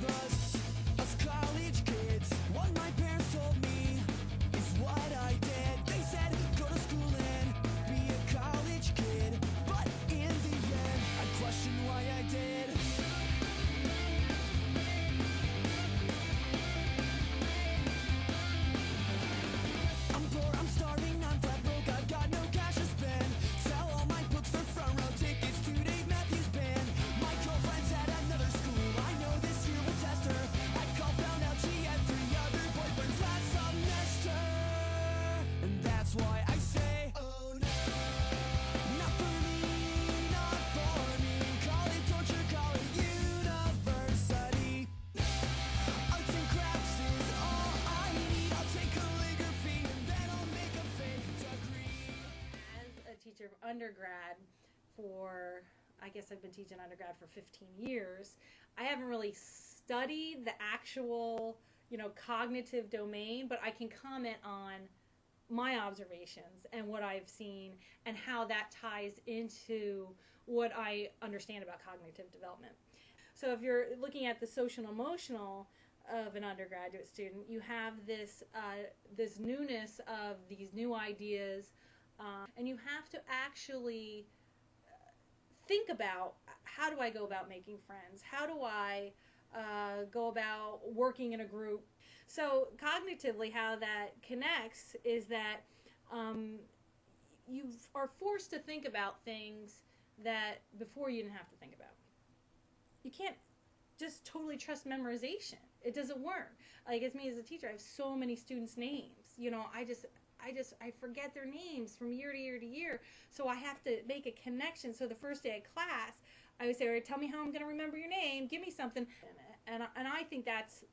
save us college kids. What my parents told me is what I did. They said, go to school and be a college kid. But in the end, I questioned why I did. I'm poor, I'm starving, I'm flat broke, I've got no cash to spend. Sell all my books for front row tickets to Dave Matthews Band. My girlfriend's at another school, I know this year will test her. I called, found out she had 3 other boyfriends last semester. And that's why I say, oh no, not for me, not for me. Call it torture, call it university. Arts and crafts is all I need. I'll take calligraphy and then I'll make a fake degree. As a teacher of undergrad for, I guess I've been teaching undergrad for 15 years, I haven't really studied the actual, cognitive domain, but I can comment on my observations and what I've seen and how that ties into what I understand about cognitive development. So if you're looking at the social and emotional of an undergraduate student, you have this newness of these new ideas, and you have to actually think about, how do I go about making friends? How do I go about working in a group? So cognitively, how that connects is that you are forced to think about things that before you didn't have to think about. You can't just totally trust memorization. It doesn't work. Like, as me as a teacher, I have so many students' names. I forget their names from year to year to year. So I have to make a connection. So the first day of class, I would say, all right, tell me how I'm going to remember your name. Give me something. And I think that's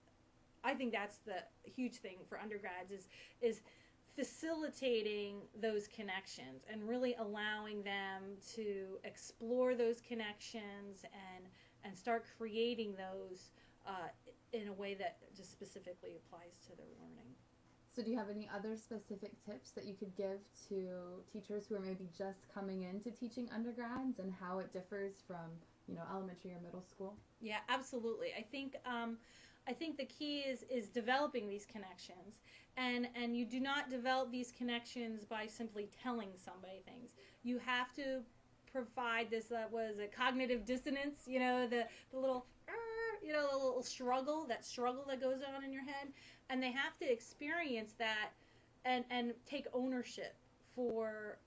the huge thing for undergrads is facilitating those connections and really allowing them to explore those connections and start creating those in a way that just specifically applies to their learning. So do you have any other specific tips that you could give to teachers who are maybe just coming into teaching undergrads and how it differs from, elementary or middle school? Yeah, absolutely. I think the key is developing these connections, and you do not develop these connections by simply telling somebody things. You have to provide this cognitive dissonance, the little the little struggle that goes on in your head, and they have to experience that and take ownership for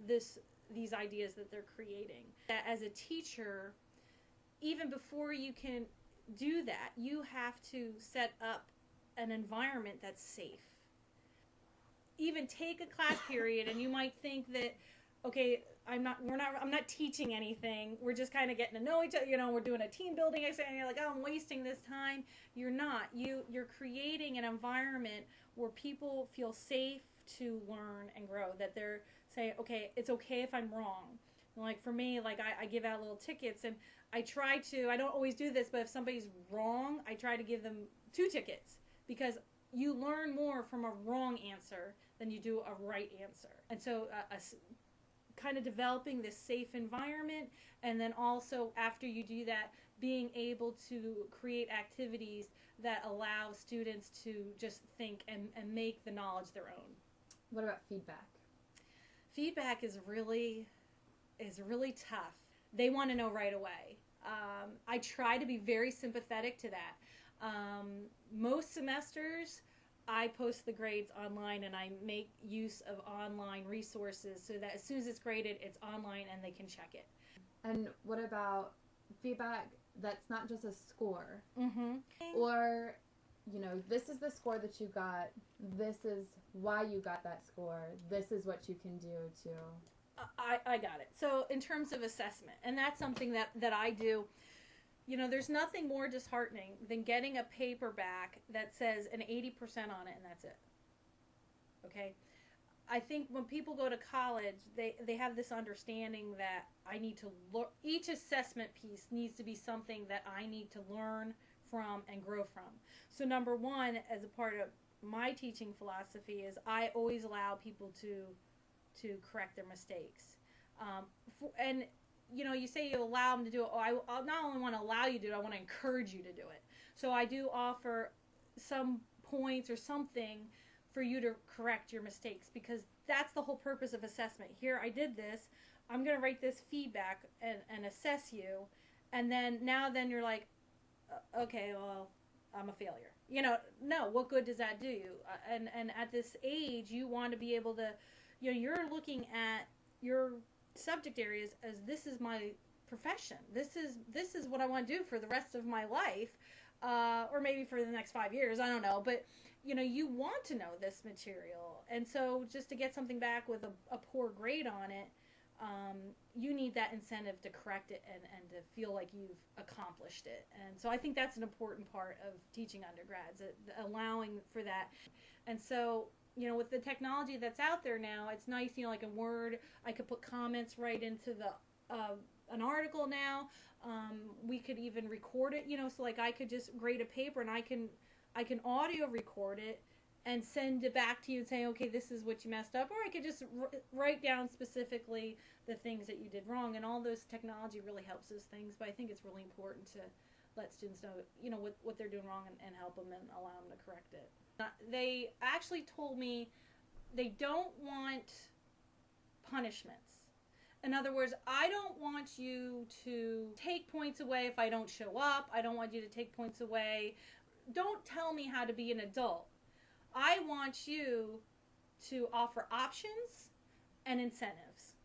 these ideas that they're creating. As a teacher, even before you can do that, you have to set up an environment that's safe. Even take a class period and you might think that, okay, I'm not teaching anything. We're just kind of getting to know each other. We're doing a team building exercise, and you're like, oh, I'm wasting this time. You're not. You're creating an environment where people feel safe to learn and grow. That they're saying, okay, it's okay if I'm wrong. Like for me, I give out little tickets, and I don't always do this, but if somebody's wrong, I try to give them 2 tickets, because you learn more from a wrong answer than you do a right answer. And so kind of developing this safe environment, and then also after you do that, being able to create activities that allow students to just think and make the knowledge their own. What about feedback? Feedback is really tough. They want to know right away. I try to be very sympathetic to that. Most semesters, I post the grades online, and I make use of online resources so that as soon as it's graded, it's online and they can check it. And what about feedback that's not just a score? Mm-hmm. Or, this is the score that you got. This is why you got that score. This is what you can do to... I got it. So in terms of assessment, and that's something that I do, there's nothing more disheartening than getting a paper back that says an 80% on it, and that's it. Okay? I think when people go to college, they have this understanding that I need to each assessment piece needs to be something that I need to learn from and grow from. So number one, as a part of my teaching philosophy, is I always allow people to correct their mistakes. And you say you allow them to do it. I not only want to allow you to do it, I want to encourage you to do it. So I do offer some points or something for you to correct your mistakes, because that's the whole purpose of assessment. Here, I did this. I'm going to write this feedback and assess you. And then you're like, okay, well, I'm a failure. No, what good does that do you? And at this age, you want to be able to, you're looking at your subject areas as, this is my profession. This is what I want to do for the rest of my life, or maybe for the next 5 years. I don't know, but you want to know this material, and so just to get something back with a poor grade on it, you need that incentive to correct it and to feel like you've accomplished it. And so I think that's an important part of teaching undergrads, allowing for that. And so, with the technology that's out there now, it's nice, like in Word, I could put comments right into the an article now. We could even record it, so like I could just grade a paper and I can audio record it and send it back to you and say, okay, this is what you messed up. Or I could just write down specifically the things that you did wrong. And all those technology really helps those things. But I think it's really important to let students know, what they're doing wrong, and help them and allow them to correct it. They actually told me they don't want punishments. In other words, I don't want you to take points away if I don't show up. I don't want you to take points away. Don't tell me how to be an adult. I want you to offer options and incentives.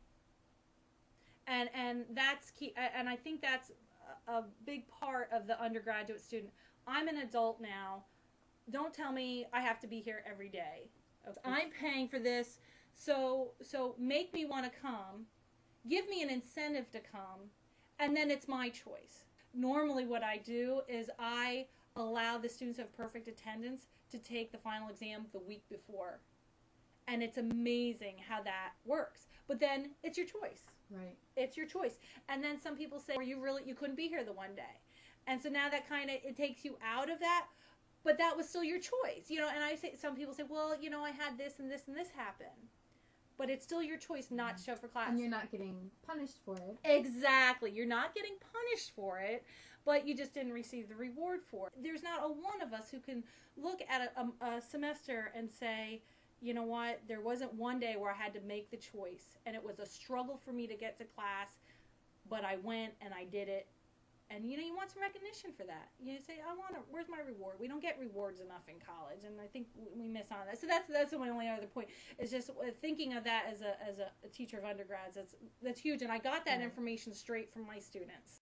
And that's key. And I think that's a big part of the undergraduate student. I'm an adult now. Don't tell me I have to be here every day. Okay. I'm paying for this, so make me want to come. Give me an incentive to come, and then it's my choice. Normally what I do is I allow the students who have perfect attendance to take the final exam the week before. And it's amazing how that works. But then it's your choice. Right. It's your choice. And then some people say, well, you couldn't be here the one day. And so now that kind of, it takes you out of that, but that was still your choice. And some people say, well, I had this and this and this happen. But it's still your choice not to show up for class. And you're not getting punished for it. Exactly. You're not getting punished for it, but you just didn't receive the reward for it. There's not a one of us who can look at a semester and say, you know what, there wasn't one day where I had to make the choice, and it was a struggle for me to get to class, but I went and I did it. And, you want some recognition for that. You say, where's my reward? We don't get rewards enough in college, and I think we miss on that. So that's my only other point, is just thinking of that as a teacher of undergrads. That's huge, and I got that information straight from my students.